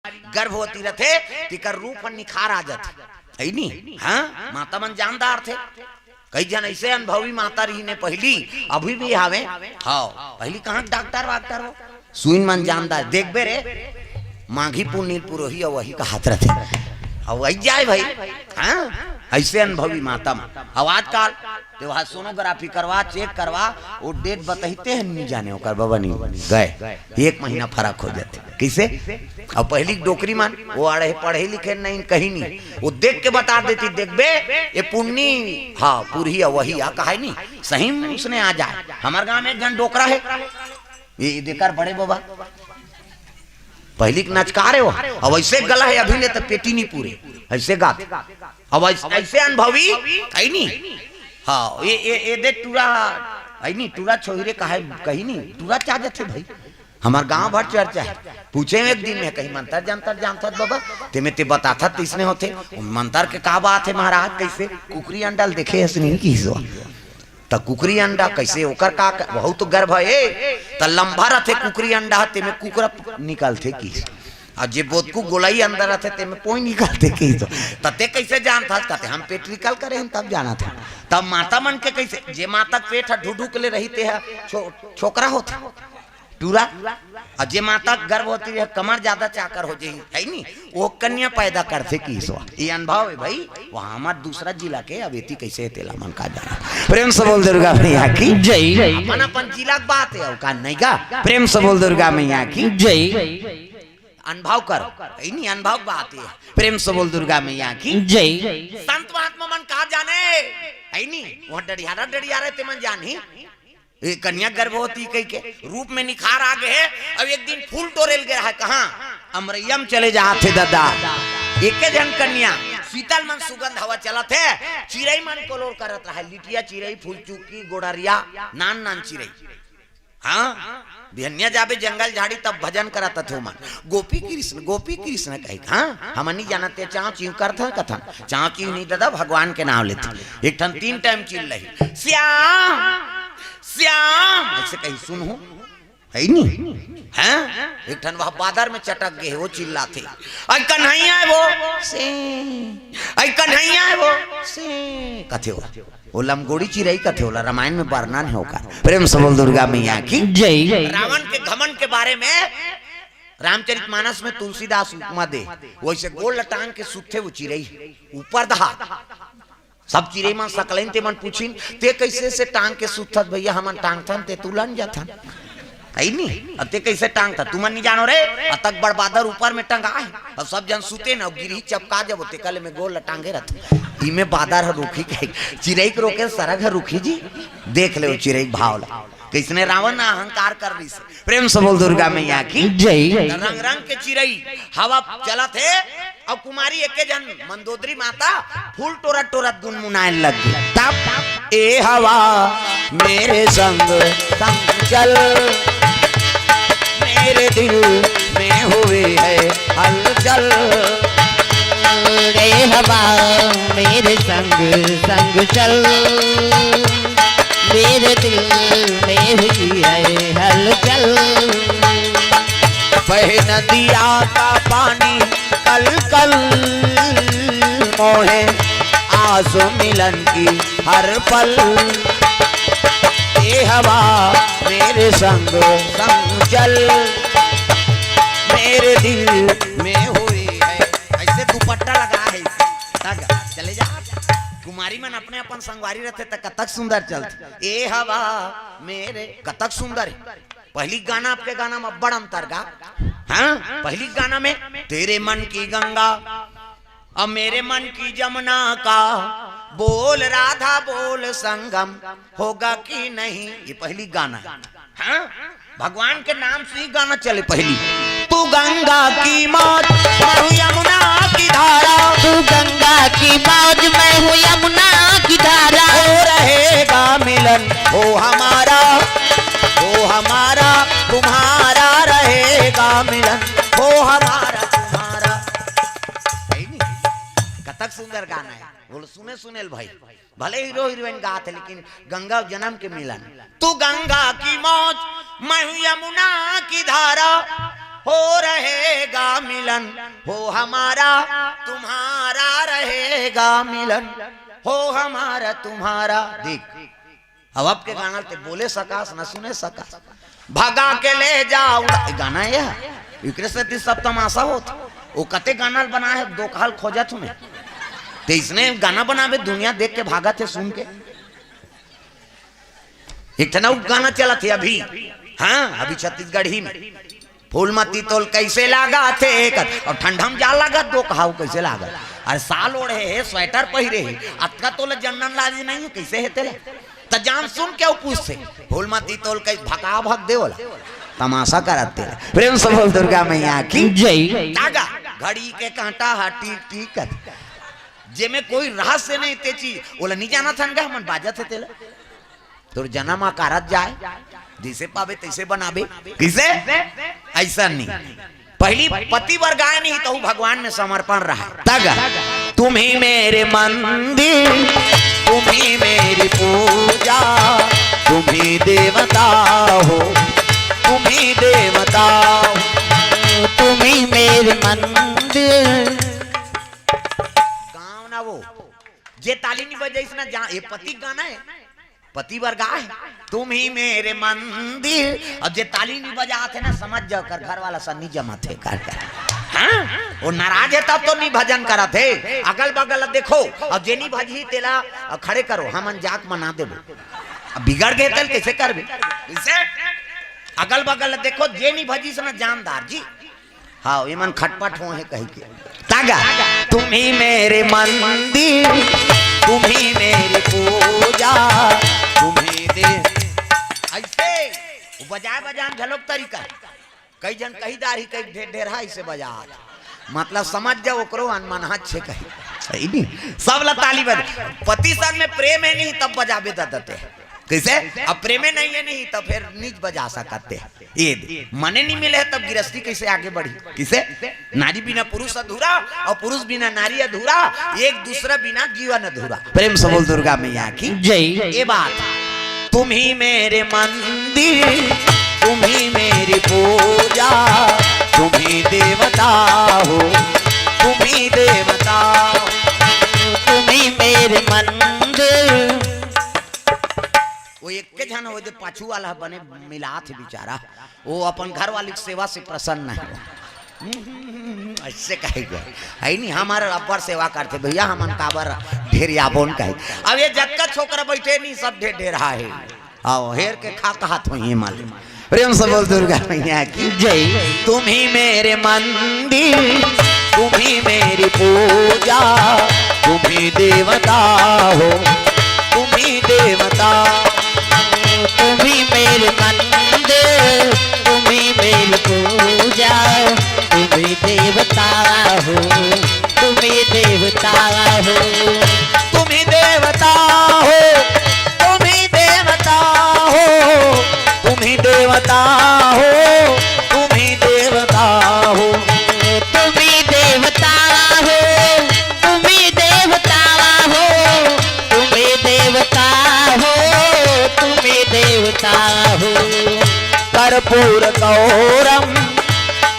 गर्भवती रथे तिकर रूप पर निखार आ जाते है नी। हाँ माता मन जानदार थे, कई जन ऐसे अनुभवी माता रही ने पहली अभी भी आवे। हाँ पहली कहाँ डॉक्टर वाक्टर हो सुइन मन जानदार देखबे रे माघी पुनीलपुर ही वही का हाथ रथे अब वही जाए भाई। हाँ ऐसे अनुभवी माता अब आजकल तो वहाँ सोनोग्राफी करवा चेक करवा वो डेट बताते हैं नहीं जाने होकर बाबा नहीं गए 1 महीना फर्क हो जाते किसे। अब पहली डोकरी मान वो अड़े पढ़े लिखे नहीं कहीं नहीं वो देख के बता देती देखबे ये पुण्य हाँ पूरी वही आ कहा नहीं सही में उसने आ जाए। हमारे गांव में एक जन डोकरा है ये देकर बड़े बाबा पहली नचकार है वो अब ऐसे गला है अभी ने तो पेटी नहीं पूरे ऐसे गाते अब ऐसे अनुभवी है नहीं। हाँ ये दे टूरा है नहीं टूरा छोहरे कहा कहीं नहीं टूरा चाह जाते भाई हमारे गांव भर चर्चा है। पूछे एक दिन में कहीं मंतर जानता बाबा ते में ते बताता तीसने होते मंतर के का बात है महाराज कैसे कुकरी अंडल देखे हसनी की तो कुकरी अंडा कैसे होकर का बहुत गर्भ है तो लंबा रहते कुकरी अंडा ते में कुकरा निकलते की और जे बोध को गोलाई अंदर रहते ते में पोई निकलते की तो तते कैसे जानता कहते हम पेट निकल करे हम तब जाना था तब माता मन के कैसे जे माता पेट ढूढू के ले रहते है छोकरा होता टूरा और जे माता गर्भ होती है कमर ज्यादा चाकर हो जाए है नी वो कन्या पैदा करते की ये अनुभव है भाई। वहाँ हमारे दूसरा जिला के अवेती कैसे तेला मन का जाना प्रेम से बोल दुर्गा मैया की जय। अपन जिला की बात है का नहीं का प्रेम से बोल दुर्गा मैया की जय। अनुभव करो नहीं अनुभव बात है प्रेम से बोल दुर्गा मैया की जय। संत महात्मा मन कहा जाने है नी वहाँ डरियारा ते मन जानी कन्या गर्भवती कई के रूप में निखार आ गए है। अब एक दिन फूल टोरेल गया है कहाँ अमरैया में चले जाते दादा एक जन कन्या शीतल मन सुगंध हवा चला थे चिड़ई मन कोलोर करत रहा लिटिया चिड़ई फूल चुकी गोड़रिया नान चिड़ई। हाँ बिहनिया जाबे जंगल झाड़ी तब भजन करता थे मन गोपी कृष्ण कही। हाँ हम नहीं जानते चाव चीव करता कथन चाव चीव नहीं दादा भगवान के नाम लेते एक ठन 3 टाइम चिल रही श्याम श्याम ऐसे कहीं सुनू है नहीं। हैं एक ठन वह बादर में चटक गए वो चिल्लाते आई कन्हैया है वो से आई कन्हैया है वो से कथे वो लमगोड़ी चिड़ई कथे होला रामायण में वर्णन है होकर प्रेम से बोल दुर्गा मैया की जय। रावण के घमंड के बारे में रामचरितमानस में तुलसीदास उपमा दे वैसे गोल लटांग के सुथे वो चिड़ई ऊपर दहा सब चिड़ई मन सकलन ते मन पूछिन ते कैसे से टांग के सुथत भैया हमन टांग थन ते तुलन जाथन है नहीं अते कैसे टांग था तुमन नहीं जानो रे अतक बड़ बादर ऊपर में टंगा है अब सब जन सुते ना गिरी चपका जब होते कल में गोल टांगे रहते इमे बादर रुखी के चिड़ई के रोके सरग रुखी जी देख ले चिड़ई भाव किसने रावण अहंकार कर रही से प्रेम से बोल दुर्गा मैया की जय। रंग रंग के चिड़ई हवा चला थे अब कुमारी एक जन मंदोदरी माता फूल टोरत टोरत गुनगुनाए लग गई तब ए हवा मेरे संग संग चल मेरे दिल में हुए है हलचल रे हवा मेरे संग संग चल मेरे दिल में हुई है हलचल बहे नदिया का पानी कल कल मोहे आंसू मिलन की हर पल ये हवा मेरे संग संग चल मेरे दिल में हुई है ऐसे दुपट्टा लगा है चले जा कुमारी मन अपने अपन संगवारी रहते तो कतक सुंदर चलते ए हवा मेरे कतक सुंदर है। पहली गाना आपके गाना में बड़ अंतर गा। हाँ पहली गाना में तेरे मन की गंगा अब मेरे मन की जमुना का बोल राधा बोल संगम होगा कि नहीं ये पहली गाना है। हाँ भगवान के नाम से ही गाना चले पहली तू गंगा की मौज मैं हूँ यमुना की धारा तू गंगा की मौज मैं हूँ यमुना की धारा हो रहेगा मिलन हो हमारा तुम्हारा रहेगा मिलन हो हमारा तुम्हारा। कतक सुंदर गाना है बोलो सुने सुनेल भाई भले हीरो हीरोइन गाते लेकिन गंगा जन्म के मिलन तू गंगा की मौज मैं हूँ यमुना की धारा हो रहेगा मिलन, हो हमारा तुम्हारा रहेगा मिलन, हो हमारा तुम्हारा। देख अब आपके गाना ते बोले सकास न सुने सकास, भगा के ले जाओ गाना है सब तमाशा होता। वो कते गाना बना है दो काल खोजा तुम्हें, तो इसने गाना बनावे दुनिया देख के भागा थे सुन के। एक तना गाना चला थे अभी, हाँ अभी छत्तीसगढ़ ही में, फूलमती तोल कैसे लागा थे और ठंडम जा लगा दो कहा कैसे लागा। अरे साल ओढ़े है स्वेटर पहिरे है, अतका तोल जनन लाजी नहीं है कैसे है तेरे तो जान सुन के पूछ से फूलमती तोल कई भका भग दे बोला तमाशा कराते। प्रेम से बोल दुर्गा मैया की जय। तागा घड़ी के कांटा हाटी टीकत जे में कोई रहस्य नहीं ते चीज बोला नहीं जाना था ना मन बाजा थे तेला तो जन्म आकारत जाए जैसे पावे तैसे बनावे किसे ऐसा नहीं। पहली पति वर गाय नहीं तो भगवान में समर्पण रहा। तागा तुम ही मेरे मंदिर, तुम ही मेरी पूजा, तुम ही देवता हो, तुम ही देवता हो, तुम ही मेरे मंदिर। गाँव ना वो जे ताली नहीं बजाई ना जा ये पति गाना है, पति वर्गा है। तुम ही मेरे मंदिर, अब जे ताली नहीं बजाते ना समझ जाओ कर घर वाला सन्नी जमा थे कर हाँ? वो नाराज है तब तो नहीं भजन करा थे। अगल बगल देखो अब जे नहीं भजी तेला खड़े करो हम जाक मना दे, अब बिगड़ गए तल कैसे कर अगल बगल देखो जे नहीं भजी से ना जानदार जी हाँ ये मन खटपट हो है कहीं के। तागा तुम ही मेरे मंदिर, तुम ही मेरी पूजा, तुम ही दे ऐसे बजाय बजान झलोक तरीका कई जन कही दारी कई ढेर ढेरा ऐसे बजा मतलब समझ जाओ ओकरो अनमन हाथ छे कही सही नहीं सब ला ताली बज। पति संग में प्रेम है नहीं तब बजाबे दते कैसे, अब प्रेमे नहीं है नहीं तो फिर नीच बजा सकते ये मने नहीं मिले है तब गिरस्ती कैसे आगे बढ़ी। किसे नारी बिना पुरुष अधूरा और पुरुष बिना नारी अधूरा, एक दूसरा बिना जीवन अधूरा। प्रेम से बोल दुर्गा मैया की जय। ये बात तुम ही मेरे मंदिर, तुम ही मेरी पूजा, तुम ही देवता हो, तुम ही देवता हो, तुम ही मेरे मंदिर। वो एक के जन हो पाछू वाला बने मिला थे बेचारा, वो अपन घर वाली सेवा से प्रसन्न है ऐसे कहेगा है नहीं हमारे अब्बर सेवा करते भैया हम काबर ढेर याबोन कहे। अब ये जक्का छोकरा बैठे नहीं सब ढेर ढेर है आओ हेर के खा कहत हुई मालूम। प्रेम से बोल दुर्गा मैया की जय। तुम ही मेरे मंदिर, तुम ही मेरी पूजा, तुम ही देवता हो, तुम ही देवता, तुम ही मेरे मंदिर, तुम ही मेरी पूजा, तुम ही देवता हो, तुम ही देवता हो, तुम ही देवता हो, तुम ही देवता हो, तुम ही देवता हो, तुम ही देवता हो, तुम ही देवता हो, तुम ही देवता हो, तुम ही देवता हो, तुम ही देवता हो। कर्पूर गौरम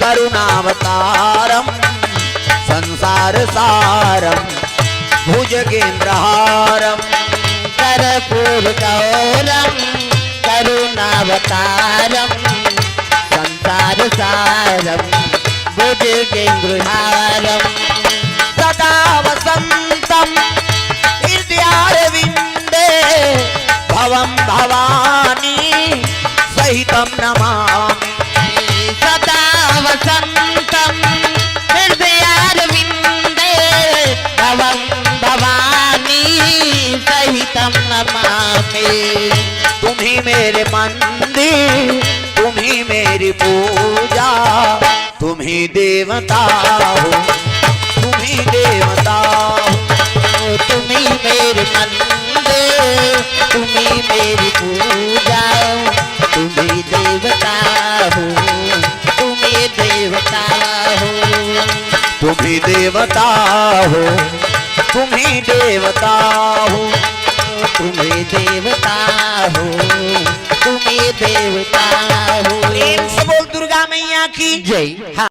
करुणावतारम संसार सारम भुजगेंद्रहारम। कर्पूर गौरम करुणावतारम संसार सारम भुजगेंद्रहारम। सदा वसंतम हृदयारविंदे भवम भवानी सहितम नमामि। सदा वसंतम हृदयारविंदे भवं भवानी सहितम नमामि। तुम ही मेरे मंदिर, तुम ही मेरी पूजा, तुम ही देवता हो, तुम ही देवता हो, तुम ही मेरे मंदिर, तुम ही मेरी पूजा, तुम ही देवता हो, तुम ही देवता हो, तुम ही देवता हो, तुम ही देवता हो, तुम ही देवता हो, तुम ही देवता हो। प्रेम से बोल दुर्गा मैया की जय। हाँ।